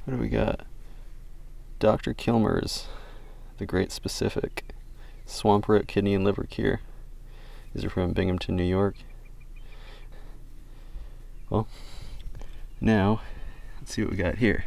What do we got? Dr. Kilmer's The Great Specific. Swamp root, kidney, and liver cure. These are from Binghamton, New York. Well, now, let's see what we got here.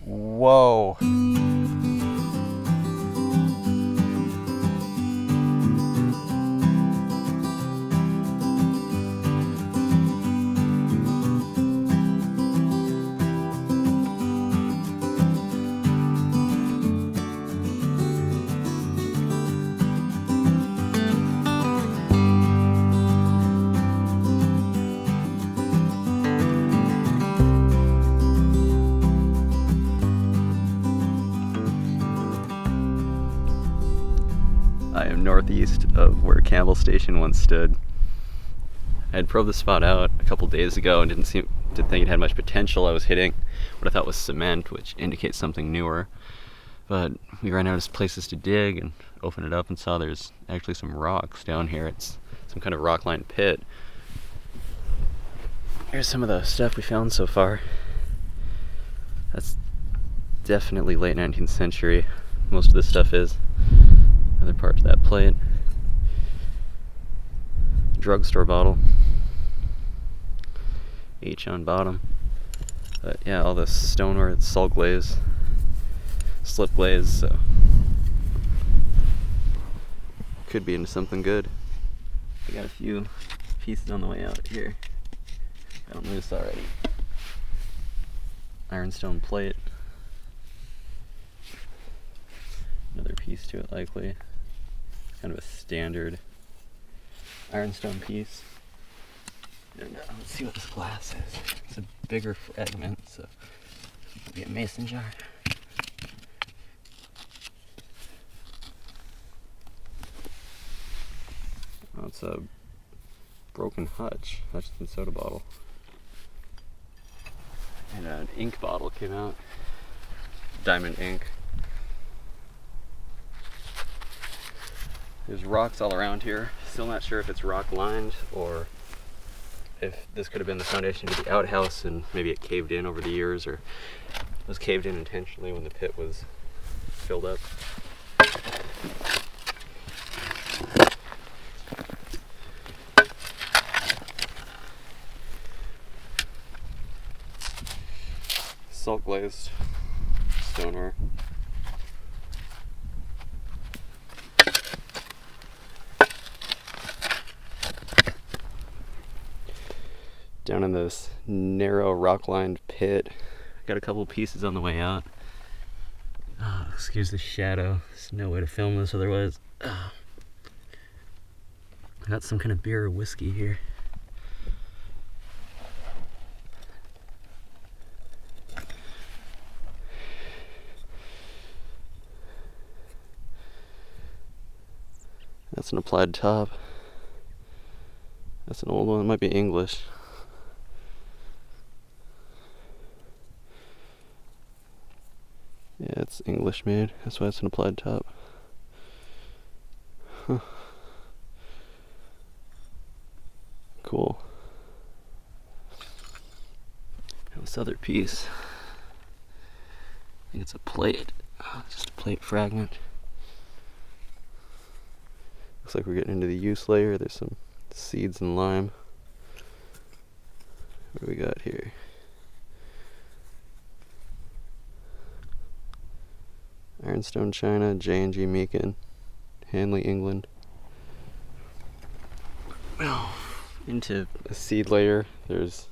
Whoa. I am northeast of where Campbell Station once stood. I had probed the spot out a couple days ago and didn't think it had much potential. I was hitting what I thought was cement, which indicates something newer. But we ran out of places to dig and opened it up and saw there's actually some rocks down here. It's some kind of rock-lined pit. Here's some of the stuff we found so far. That's definitely late 19th century. Most of this stuff is. Another part of that plate. Drugstore bottle. H on bottom. But yeah, all this stoneware, it's salt glaze, slip glaze, so could be into something good. I got a few pieces on the way out here. Got them loose already. Ironstone plate. Another piece to it likely. Kind of a standard ironstone piece. And let's see what this glass is. It's a bigger fragment, so it'll be a mason jar. Oh, it's a broken Hutchinson soda bottle. And an ink bottle came out. Diamond ink. There's rocks all around here. Still not sure if it's rock lined or if this could have been the foundation to the outhouse and maybe it caved in over the years or was caved in intentionally when the pit was filled up. Salt glazed stoneware. Down in this narrow rock-lined pit. Got a couple pieces on the way out. Oh, excuse the shadow. There's no way to film this otherwise. Oh. I got some kind of beer or whiskey here. That's an applied top. That's an old one. It might be English. Yeah, it's English made. That's why it's an applied top. Huh. Cool. Now this other piece. I think it's a plate. Oh, just a plate fragment. Looks like we're getting into the use layer. There's some seeds and lime. What do we got here? Ironstone china, J&G Meakin, Hanley, England. Well, into a seed layer, there's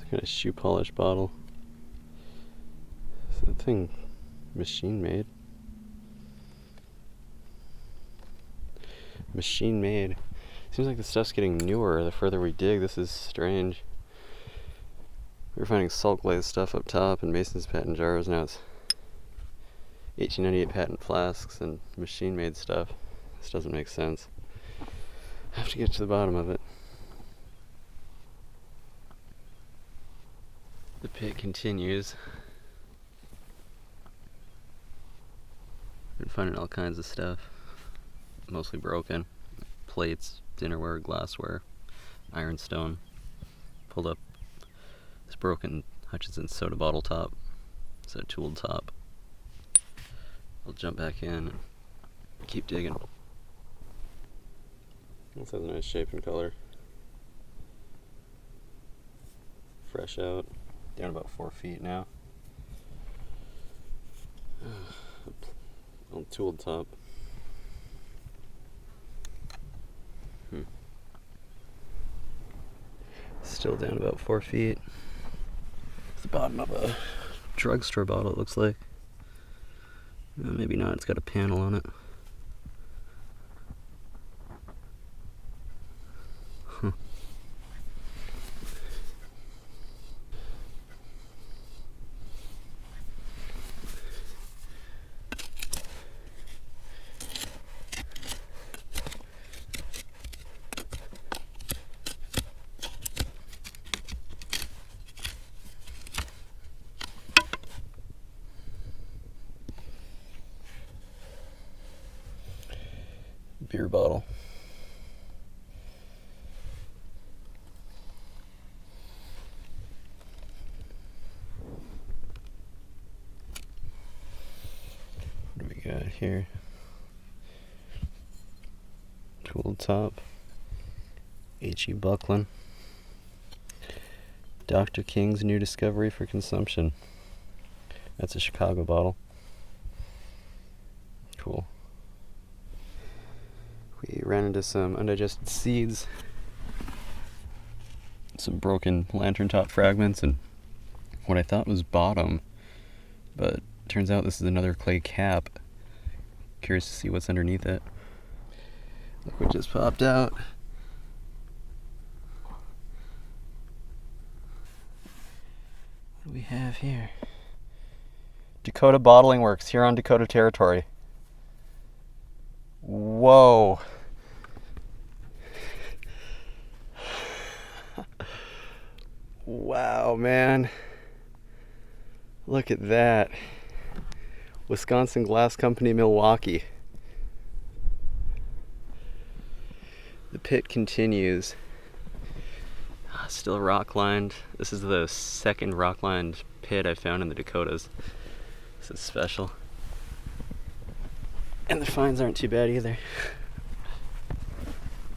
this kind of shoe polish bottle. Is that thing machine made? Machine made. Seems like the stuff's getting newer the further we dig. This is strange. We were finding salt glazed stuff up top and Mason's patent jars. Now it's 1898 patent flasks and machine made stuff. This doesn't make sense. Have to get to the bottom of it. The pit continues. Been finding all kinds of stuff, mostly broken. Plates, dinnerware, glassware, ironstone. Pulled up this broken Hutchinson soda bottle top. It's a tooled top. I'll jump back in and keep digging. This has a nice shape and color. Fresh out. Down about 4 feet now. Old tooled top. Still down about 4 feet. It's the bottom of a drugstore bottle, it looks like. Maybe not, it's got a panel on it. Beer bottle. What do we got here? Tooled top. H.E. Buckland. Dr. King's new discovery for consumption. That's a Chicago bottle. Cool. We ran into some undigested seeds, some broken lantern top fragments, and what I thought was bottom, but turns out this is another clay cap. Curious to see what's underneath it. Look what just popped out. What do we have here? Dakota Bottling Works, here on Dakota territory. Whoa. Wow, man. Look at that. Wisconsin Glass Company, Milwaukee. The pit continues. Still rock lined. This is the second rock lined pit I found in the Dakotas. This is special. And the finds aren't too bad either.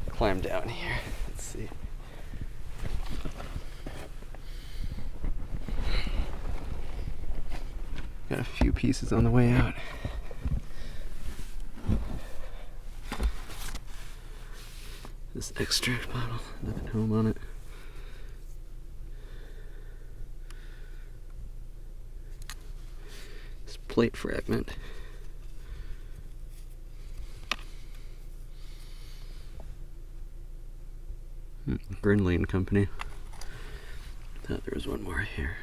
Climb down here. Let's see. Got a few pieces on the way out. This extract bottle, nothing home on it. This plate fragment. Brindley and Company. Thought there was one more here.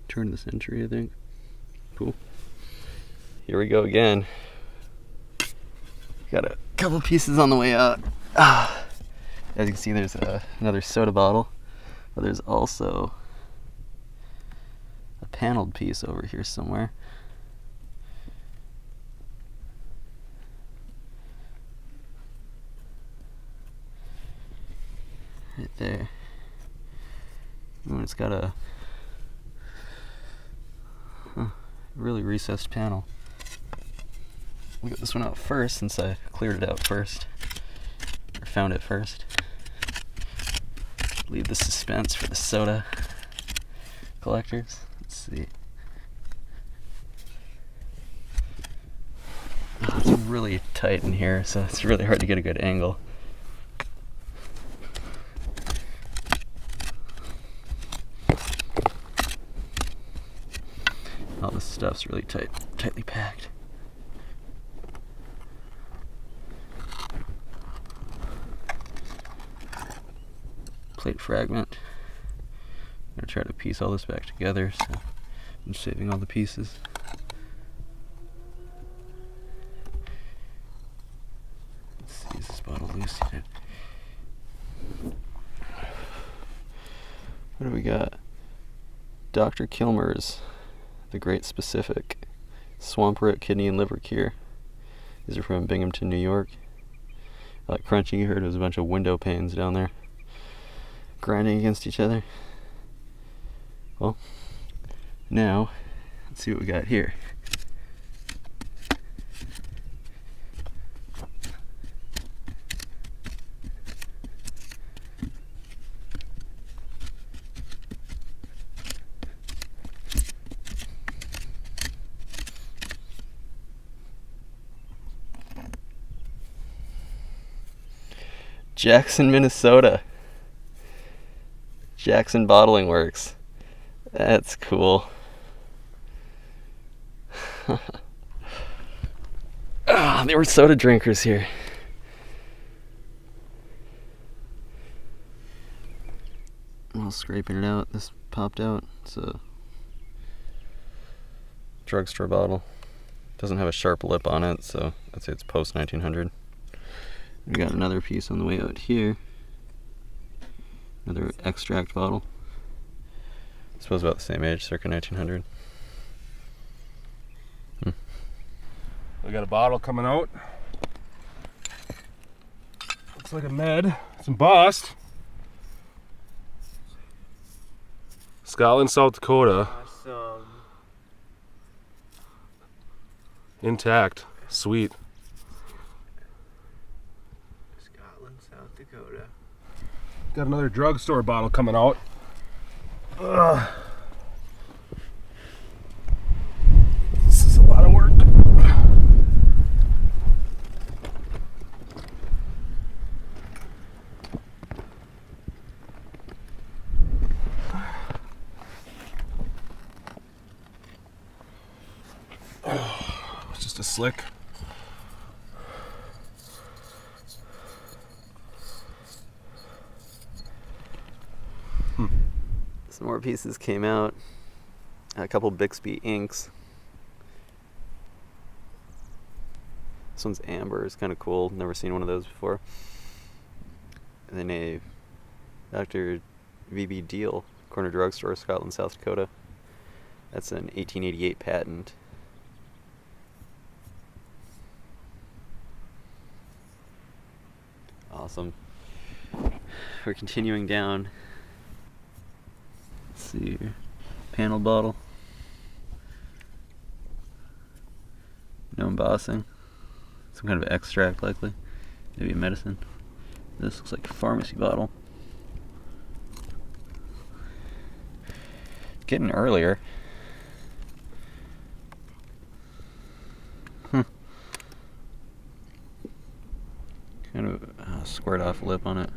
Turn of the century, I think. Cool. Here we go again. Got a couple pieces on the way out. As you can see, there's another soda bottle, but there's also a paneled piece over here somewhere. Right there. And it's got a really recessed panel. We got this one out first since I cleared it out first. Or found it first. Leave the suspense for the soda collectors. Let's see. Oh, it's really tight in here, so it's really hard to get a good angle. All this stuff's really tightly packed. Plate fragment. gonna try to piece all this back together, so I'm saving all the pieces. Let's see, is this bottle loose yet? What do we got? Dr. Kilmer's The Great Specific Swamp Root Kidney and Liver Cure. These are from Binghamton, New York. Like crunching, you heard it was a bunch of window panes down there grinding against each other. Well, now let's see what we got here. Jackson, Minnesota. Jackson Bottling Works. That's cool. They were soda drinkers here. While scraping it out, this popped out. It's a drugstore bottle. Doesn't have a sharp lip on it, so I'd say it's post 1900. We got another piece on the way out here. Another extract bottle. I suppose about the same age, circa 1900. We got a bottle coming out. Looks like a med. It's embossed. Scotland, South Dakota. Awesome. Intact. Sweet. Scotland, South Dakota. Got another drugstore bottle coming out. Ugh. This is a lot of work. It's just a slick. Some more pieces came out. A couple Bixby inks. This one's amber. It's kind of cool. Never seen one of those before. And then a Dr. V.B. Deal, corner drugstore, Scotland, South Dakota. That's an 1888 patent. Awesome. We're continuing down. Let's see here. Panel bottle. No embossing. Some kind of extract, likely. Maybe a medicine. This looks like a pharmacy bottle. Getting earlier. Kind of a squared off lip on it.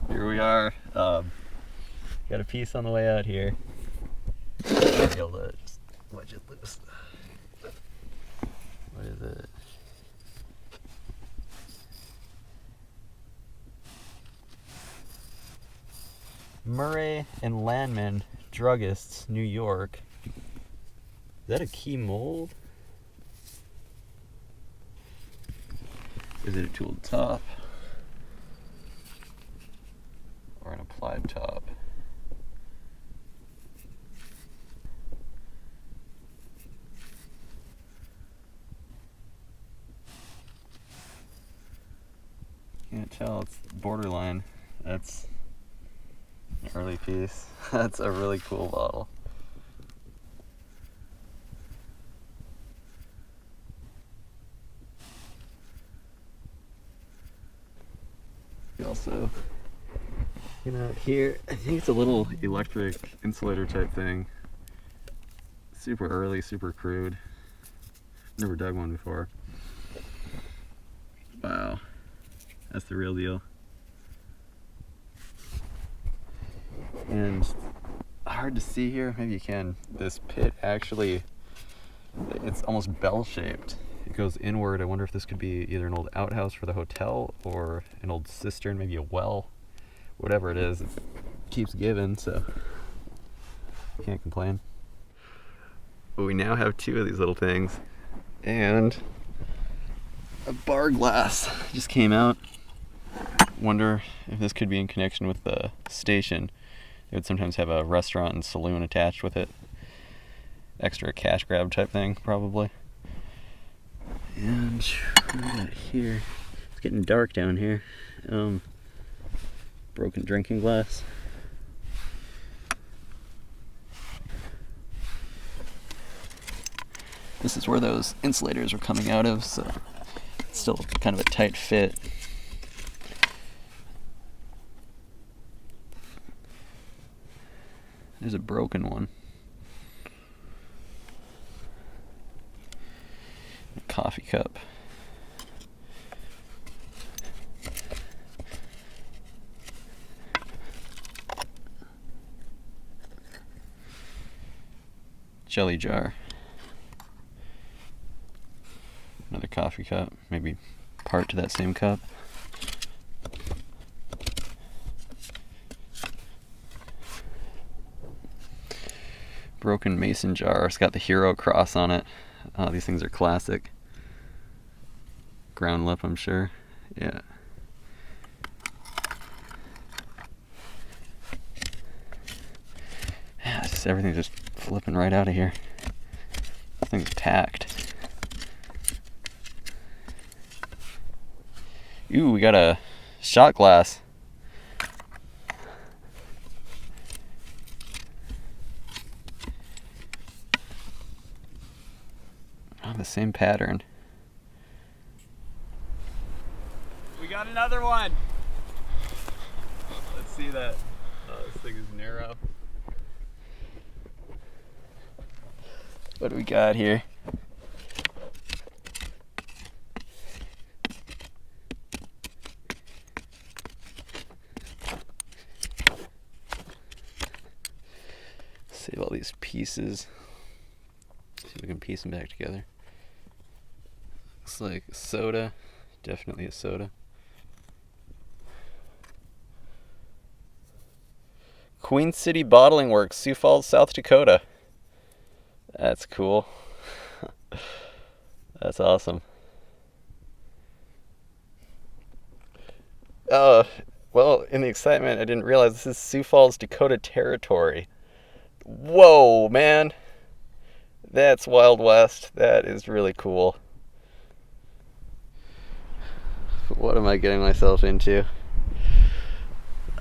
Here we are. Got a piece on the way out here. Be able to just wedge it loose. What is it? Murray and Landman, druggists, New York. Is that a key mold? Is it a tooled top? Or an applied top? Can't tell, it's borderline. That's an early piece. That's a really cool bottle. Also, here, I think it's a little electric insulator type thing. Super early, super crude. Never dug one before. Wow, that's the real deal. And hard to see here, maybe you can. This pit actually It's almost bell-shaped. It goes inward. I wonder if this could be either an old outhouse for the hotel or an old cistern, maybe a well. Whatever it is, it keeps giving, so can't complain. But we now have two of these little things. And a bar glass just came out. Wonder if this could be in connection with the station. They would sometimes have a restaurant and saloon attached with it. Extra cash grab type thing, probably. And what do we got here? It's getting dark down here. Broken drinking glass. This is where those insulators were coming out of, so it's still kind of a tight fit. There's a broken one. A coffee cup. Jelly jar. Another coffee cup, maybe part to that same cup. Broken mason jar. It's got the hero cross on it. These things are classic. Ground lip, I'm sure. Yeah. Yeah, it's just everything's just flipping right out of here. This thing's packed. Ooh, we got a shot glass. Oh, the same pattern. We got another one. Let's see that. Oh, this thing is narrow. What do we got here? Save all these pieces. See if we can piece them back together. Looks like soda. Definitely a soda. Queen City Bottling Works, Sioux Falls, South Dakota. That's cool. That's awesome. Well, in the excitement, I didn't realize this is Sioux Falls, Dakota territory. Whoa, man. That's Wild West. That is really cool. What am I getting myself into?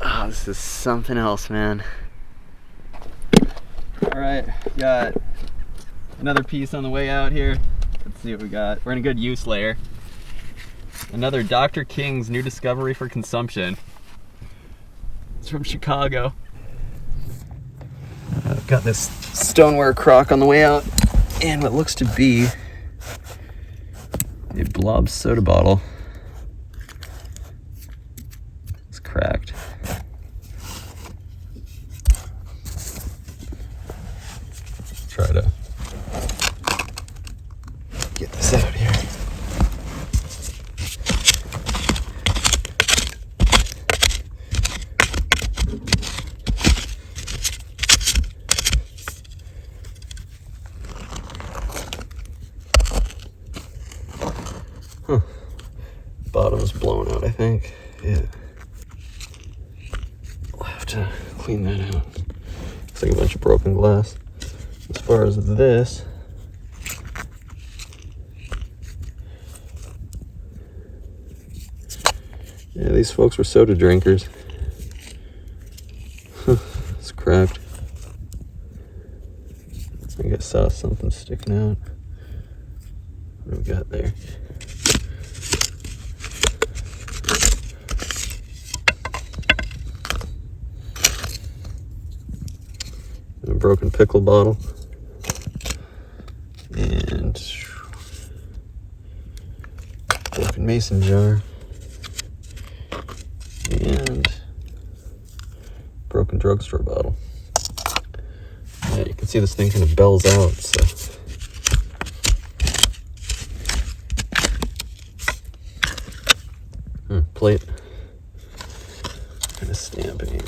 Oh, this is something else, man. Alright, got another piece on the way out here. Let's see what we got. We're in a good use layer. Another Dr. King's new discovery for consumption. It's from Chicago. I've got this stoneware crock on the way out, and what looks to be a blob soda bottle. It's cracked. Try to get this out here. Huh. Bottom's blown out, I think. Yeah. I'll have to clean that out. Looks like a bunch of broken glass. As far as this, yeah, these folks were soda drinkers. It's cracked. I think I saw something sticking out. What do we got there? A broken pickle bottle. And broken mason jar. And broken drugstore bottle. Yeah, you can see this thing kind of bells out, so plate. Kind of stamping.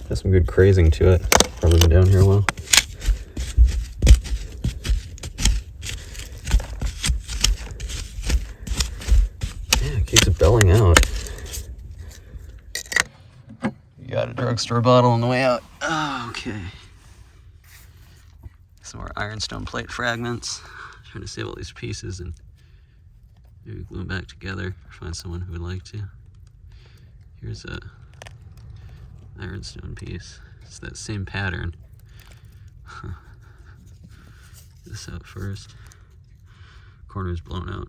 Has some good crazing to it. Probably been down here a while. Yeah, it keeps it belling out. You got a drugstore bottle on the way out. Oh, okay. Some more ironstone plate fragments. Trying to save all these pieces and maybe glue them back together or find someone who would like to. Here's a ironstone piece. It's that same pattern. This out first. Corner's blown out.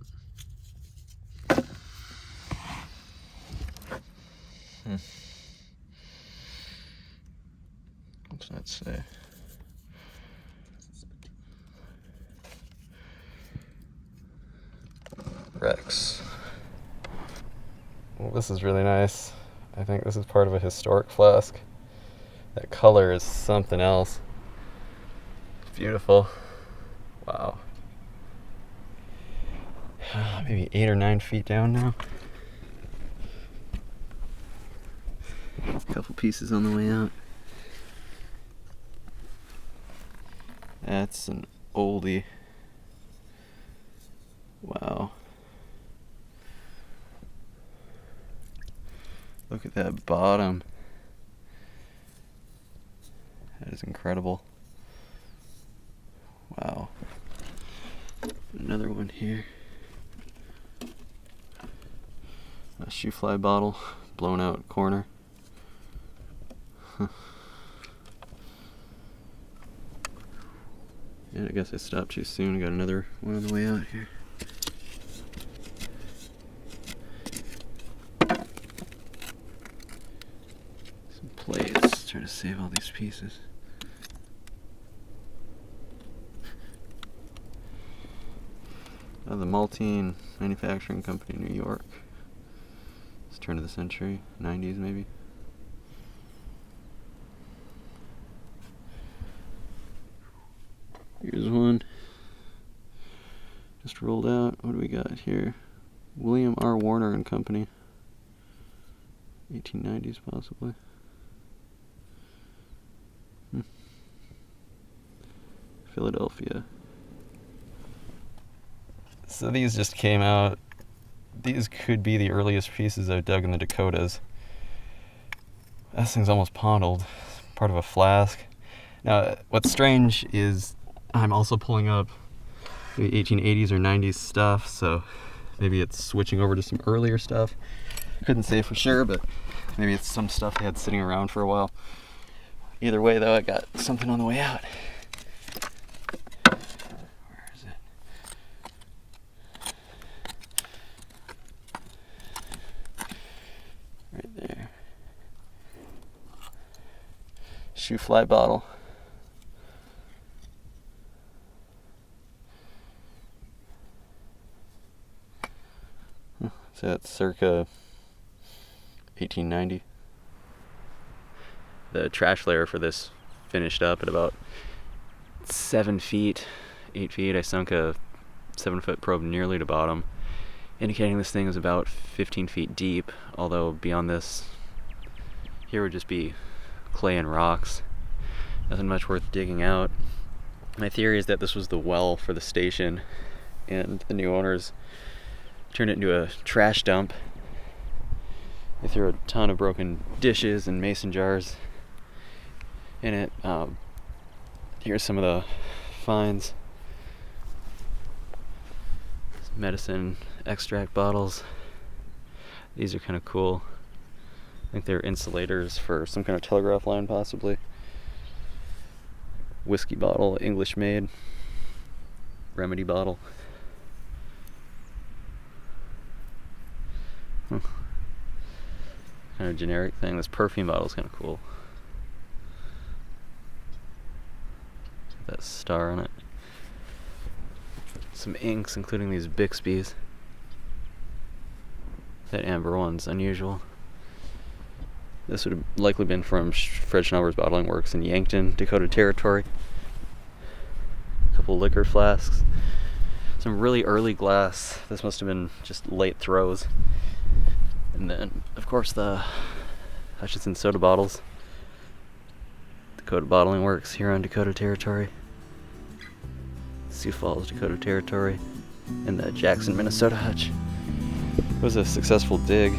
What's that say? Rex. Well, this is really nice. I think this is part of a historic flask. That color is something else. It's beautiful. Wow. Maybe 8 or 9 feet down now. A couple pieces on the way out. That's an oldie. Wow. Look at that bottom. That is incredible. Wow. Another one here. A shoe fly bottle, blown out corner. And I guess I stopped too soon. Got another one on the way out here. Some plates. Trying to save all these pieces. The Maltine Manufacturing Company, New York. It's turn of the century, 90s maybe. Here's one. Just rolled out. What do we got here? William R. Warner and Company. 1890s possibly. Philadelphia. So these just came out. These could be the earliest pieces I've dug in the Dakotas. This thing's almost pondeled. Part of a flask. Now, what's strange is I'm also pulling up the 1880s or 90s stuff, so maybe it's switching over to some earlier stuff. Couldn't say for sure, but maybe it's some stuff I had sitting around for a while. Either way, though, I got something on the way out. Where is it? Right there. Shoe fly bottle. So that's circa 1890. The trash layer for this finished up at about 7 feet, 8 feet. I sunk a 7-foot probe nearly to bottom, indicating this thing is about 15 feet deep, although beyond this, here would just be clay and rocks. Nothing much worth digging out. My theory is that this was the well for the station, and the new owners turned it into a trash dump. They threw a ton of broken dishes and mason jars in it. Here's some of the finds. Some medicine extract bottles. These are kind of cool. I think they're insulators for some kind of telegraph line, possibly. Whiskey bottle, English made. Remedy bottle. Kind of generic thing. This perfume bottle is kind of cool. That star on it. Some inks, including these Bixby's. That amber one's unusual. This would have likely been from Fred Schnauber's Bottling Works in Yankton, Dakota Territory. A couple liquor flasks. Some really early glass. This must have been just late throws. And then, of course, the Hutchinson soda bottles. Dakota Bottling Works here on Dakota Territory. Sioux Falls, Dakota Territory. And the Jackson, Minnesota hutch. It was a successful dig.